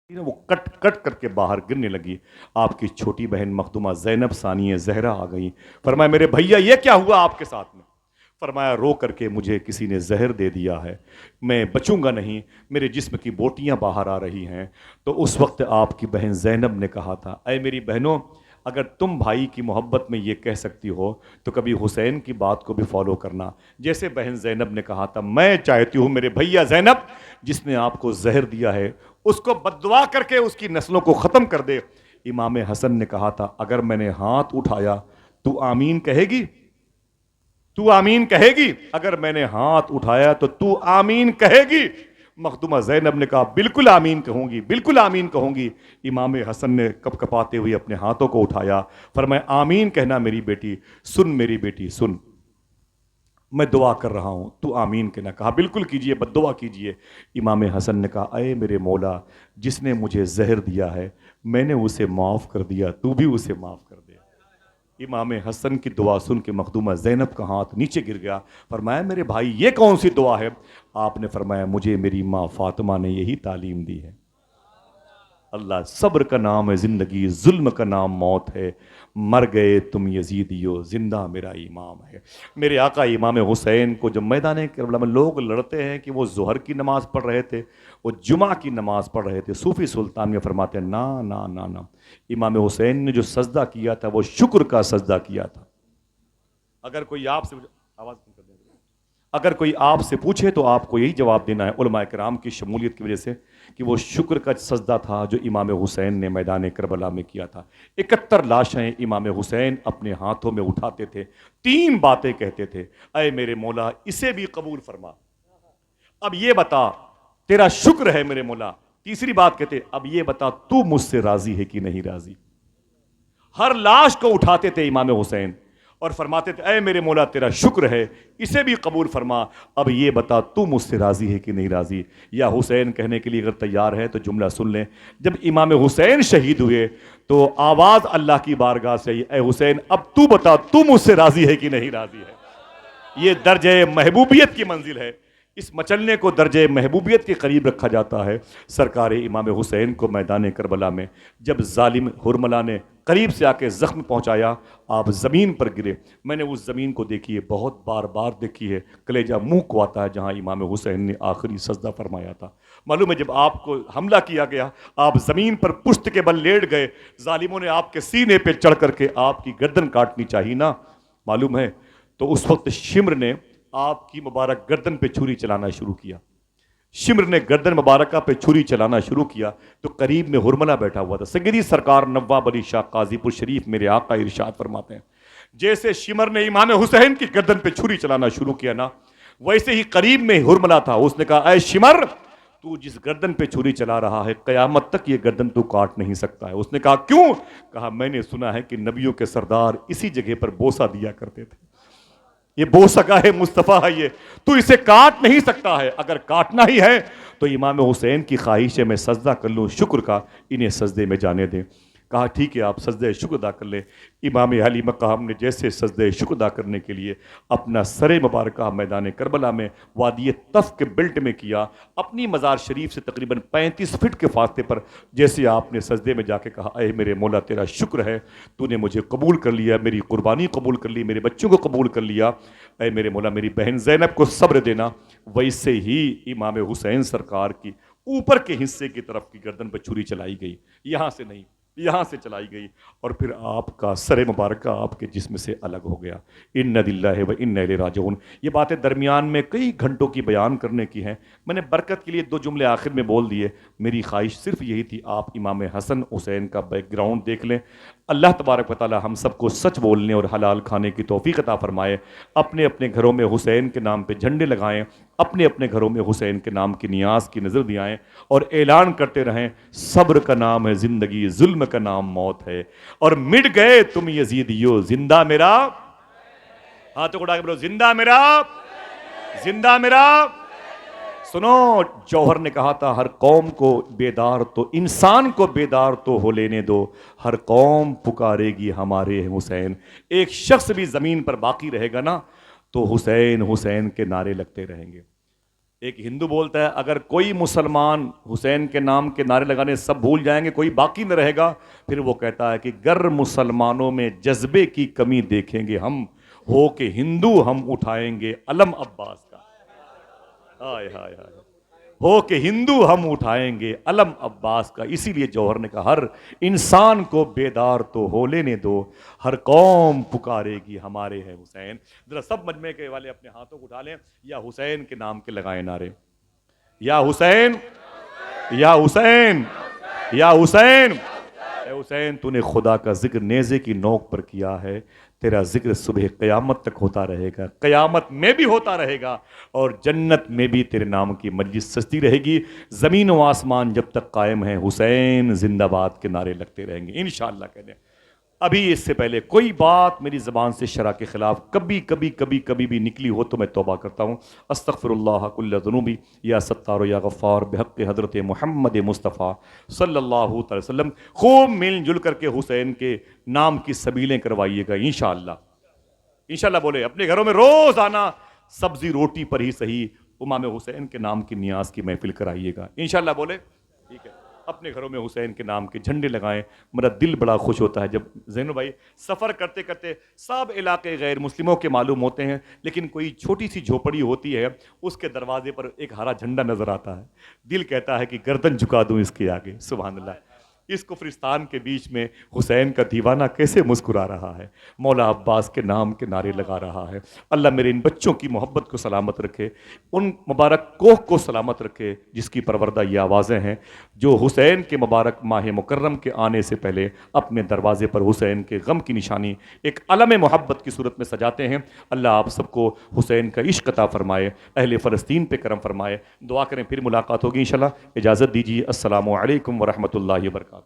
وہ کٹ کٹ کر کے باہر گرنے لگی. آپ کی چھوٹی بہن مخدومہ زینب ثانیہ زہرا آ گئی. فرمایا میرے بھیا یہ کیا ہوا آپ کے ساتھ میں؟ فرمایا رو کر کے مجھے کسی نے زہر دے دیا ہے, میں بچوں گا نہیں, میرے جسم کی بوٹیاں باہر آ رہی ہیں. تو اس وقت آپ کی بہن زینب نے کہا تھا, اے میری بہنوں, اگر تم بھائی کی محبت میں یہ کہہ سکتی ہو تو کبھی حسین کی بات کو بھی فالو کرنا. جیسے بہن زینب نے کہا تھا, میں چاہتی ہوں میرے بھیا زینب جس نے آپ کو زہر دیا ہے اس کو بددعا کر کے اس کی نسلوں کو ختم کر دے. امام حسن نے کہا تھا, اگر میں نے ہاتھ اٹھایا تو آمین کہے گی؟ تو آمین کہے گی؟ اگر میں نے ہاتھ اٹھایا تو آمین کہے گی؟ مخدومہ زینب نے کہا بالکل آمین کہوں گی, بالکل آمین کہوں گی. امام حسن نے کپ کپاتے ہوئے اپنے ہاتھوں کو اٹھایا, فرمایا آمین کہنا میری بیٹی, سن میری بیٹی سن, میں دعا کر رہا ہوں, تو آمین کہنا. کہا بالکل کیجئے, بد دعا کیجئے. امام حسن نے کہا, اے میرے مولا, جس نے مجھے زہر دیا ہے میں نے اسے معاف کر دیا, تو بھی اسے معاف کر دے. امام حسن کی دعا سن کے مخدومہ زینب کا ہاتھ نیچے گر گیا. فرمایا میرے بھائی یہ کون سی دعا ہے؟ آپ نے فرمایا مجھے میری ماں فاطمہ نے یہی تعلیم دی ہے. اللہ, صبر کا نام ہے زندگی, ظلم کا نام موت ہے, مر گئے تم یزیدیو, زندہ میرا امام ہے. میرے آقا امام حسین کو جب میدان کربلا میں لوگ لڑتے ہیں کہ وہ ظہر کی نماز پڑھ رہے تھے, وہ جمعہ کی نماز پڑھ رہے تھے, صوفی سلطان میں فرماتے ہیں نا نا نا نا, امام حسین نے جو سجدہ کیا تھا وہ شکر کا سجدہ کیا تھا. اگر کوئی آپ سے آواز کر دیں, اگر کوئی آپ سے پوچھے تو آپ کو یہی جواب دینا ہے علماء کرام کی شمولیت کی وجہ سے کہ وہ شکر کا سجدہ تھا جو امام حسین نے میدان کربلا میں کیا تھا. 71 لاشیں امام حسین اپنے ہاتھوں میں اٹھاتے تھے, 3 باتیں کہتے تھے, اے میرے مولا اسے بھی قبول فرما, اب یہ بتا تیرا شکر ہے میرے مولا. تیسری بات کہتے, اب یہ بتا تو مجھ سے راضی ہے کہ نہیں راضی. ہر لاش کو اٹھاتے تھے امام حسین اور فرماتے تھے, اے میرے مولا تیرا شکر ہے, اسے بھی قبول فرما, اب یہ بتا تو مجھ سے راضی ہے کہ نہیں راضی. یا حسین کہنے کے لیے اگر تیار ہے تو جملہ سن لیں, جب امام حسین شہید ہوئے تو آواز اللہ کی بارگاہ سے, اے حسین اب تو بتا تو مجھ سے راضی ہے کہ نہیں راضی ہے. یہ درجہ محبوبیت کی منزل ہے, اس مچلنے کو درجہ محبوبیت کے قریب رکھا جاتا ہے. سرکار امام حسین کو میدان کربلا میں جب ظالم حرملہ نے قریب سے آ کے زخم پہنچایا, آپ زمین پر گرے. میں نے اس زمین کو دیکھی ہے, بہت بار بار دیکھی ہے, کلیجہ منہ کو آتا ہے جہاں امام حسین نے آخری سجدہ فرمایا تھا. معلوم ہے جب آپ کو حملہ کیا گیا آپ زمین پر پشت کے بل لیٹ گئے, ظالموں نے آپ کے سینے پہ چڑھ کر کے آپ کی گردن کاٹنی چاہیے نا, معلوم ہے. تو اس وقت شمر نے آپ کی مبارک گردن پہ چھری چلانا شروع کیا. شمر نے گردن مبارکہ پہ چھری چلانا شروع کیا تو قریب میں حرملہ بیٹھا ہوا تھا. سیدی سرکار نواب علی شاہ قاضی پور شریف میرے آقا ارشاد فرماتے ہیں, جیسے شمر نے امام حسین کی گردن پہ چھری چلانا شروع کیا نا, ویسے ہی قریب میں حرملہ تھا. اس نے کہا, اے شمر تو جس گردن پہ چھری چلا رہا ہے قیامت تک یہ گردن تو کاٹ نہیں سکتا ہے. اس نے کہا کیوں؟ کہا میں نے سنا ہے کہ نبیوں کے سردار اسی جگہ پر بوسہ دیا کرتے تھے, یہ بوسہ گاہ مصطفیٰ ہے, یہ تو اسے کاٹ نہیں سکتا ہے. اگر کاٹنا ہی ہے تو امام حسین کی خواہش ہے میں سجدہ کر لوں شکر کا, انہیں سجدے میں جانے دیں. کہا ٹھیک ہے آپ سجدہ شکر ادا کر لیں. امام علی مقام نے جیسے سجدہ شکر ادا کرنے کے لیے اپنا سر مبارکہ میدان کربلا میں وادی طف کے بیلٹ میں کیا, اپنی مزار شریف سے تقریباً 35 فٹ کے فاصلے پر جیسے آپ نے سجدے میں جا کے کہا, اے میرے مولا تیرا شکر ہے, تو نے مجھے قبول کر لیا, میری قربانی قبول کر لی, میرے بچوں کو قبول کر لیا, اے میرے مولا میری بہن زینب کو صبر دینا. ویسے ہی امام حسین سرکار کی اوپر کے حصے کی طرف کی گردن پہ چھری چلائی گئی, یہاں سے نہیں, یہاں سے چلائی گئی, اور پھر آپ کا سر مبارکہ آپ کے جسم سے الگ ہو گیا. انا للہ و انا الیہ راجعون. یہ باتیں درمیان میں کئی گھنٹوں کی بیان کرنے کی ہیں, میں نے برکت کے لیے 2 جملے آخر میں بول دیے. میری خواہش صرف یہی تھی آپ امام حسن حسین کا بیک گراؤنڈ دیکھ لیں. اللہ تبارک و تعالی ہم سب کو سچ بولنے اور حلال کھانے کی توفیق عطا فرمائے. اپنے اپنے گھروں میں حسین کے نام پہ جھنڈے لگائیں, اپنے اپنے گھروں میں حسین کے نام کی نیاز کی نظر دلائیں اور اعلان کرتے رہیں, صبر کا نام ہے زندگی, ظلم کا نام موت ہے, اور مٹ گئے تم یزیدیو, زندہ میرا, ہاتھوں کو اٹھا کے بولو زندہ میرا, زندہ میرا. سنو, جوہر نے کہا تھا ہر قوم کو بیدار تو انسان کو بیدار تو ہو لینے دو, ہر قوم پکارے گی ہمارے حسین. ایک شخص بھی زمین پر باقی رہے گا نا تو حسین حسین کے نعرے لگتے رہیں گے. ایک ہندو بولتا ہے اگر کوئی مسلمان حسین کے نام کے نعرے لگانے سب بھول جائیں گے، کوئی باقی نہ رہے گا، پھر وہ کہتا ہے کہ گر مسلمانوں میں جذبے کی کمی دیکھیں گے ہم، ہو کہ ہندو ہم اٹھائیں گے علم عباس کا۔ ہائے ہائے ہائے، ہو کہ ہندو ہم اٹھائیں گے علم عباس کا۔ اسی لیے جوہر نے کہا ہر انسان کو بیدار تو ہو لینے دو، ہر قوم پکارے گی ہمارے ہیں حسین۔ ذرا سب مجمع کے والے اپنے ہاتھوں کو اٹھا لیں، یا حسین کے نام کے لگائیں نعرے، یا حسین، یا حسین، یا حسین۔ اے حسین، تو نے خدا کا ذکر نیزے کی نوک پر کیا ہے، تیرا ذکر صبح قیامت تک ہوتا رہے گا، قیامت میں بھی ہوتا رہے گا، اور جنت میں بھی تیرے نام کی مجلس سجتی رہے گی۔ زمین و آسمان جب تک قائم ہے حسین زندہ باد کے نعرے لگتے رہیں گے انشاءاللہ۔ کہنے ابھی اس سے پہلے کوئی بات میری زبان سے شرع کے خلاف کبھی بھی نکلی ہو تو میں توبہ کرتا ہوں۔ استغفر اللہ کل ذنوبی یا ستار یا غفار بحق حضرت محمد مصطفیٰ صلی اللہ تعالی وسلم۔ خوب مل جل کر کے حسین کے نام کی سبیلیں کروائیے گا انشاءاللہ۔ انشاءاللہ بولے اپنے گھروں میں روز آنا، سبزی روٹی پر ہی صحیح امام حسین کے نام کی نیاز کی محفل کرائیے گا انشاءاللہ بولے، ٹھیک ہے۔ اپنے گھروں میں حسین کے نام کے جھنڈے لگائیں، میرا دل بڑا خوش ہوتا ہے جب زینو بھائی سفر کرتے کرتے سب علاقے غیر مسلموں کے معلوم ہوتے ہیں، لیکن کوئی چھوٹی سی جھوپڑی ہوتی ہے، اس کے دروازے پر ایک ہرا جھنڈا نظر آتا ہے، دل کہتا ہے کہ گردن جھکا دوں اس کے آگے۔ سبحان اللہ، اس کفرستان کے بیچ میں حسین کا دیوانہ کیسے مسکرا رہا ہے، مولا عباس کے نام کے نعرے لگا رہا ہے۔ اللہ میرے ان بچوں کی محبت کو سلامت رکھے، ان مبارک کوہ کو سلامت رکھے جس کی پروردہ یہ آوازیں ہیں جو حسین کے مبارک ماہ مکرم کے آنے سے پہلے اپنے دروازے پر حسین کے غم کی نشانی ایک علم محبت کی صورت میں سجاتے ہیں۔ اللہ آپ سب کو حسین کا عشق عطا فرمائے، اہل فلسطین پہ کرم فرمائے۔ دعا کریں، پھر ملاقات ہوگی انشاءاللہ۔ اجازت دیجیے، السلام علیکم ورحمۃ اللہ وبرکاتہ۔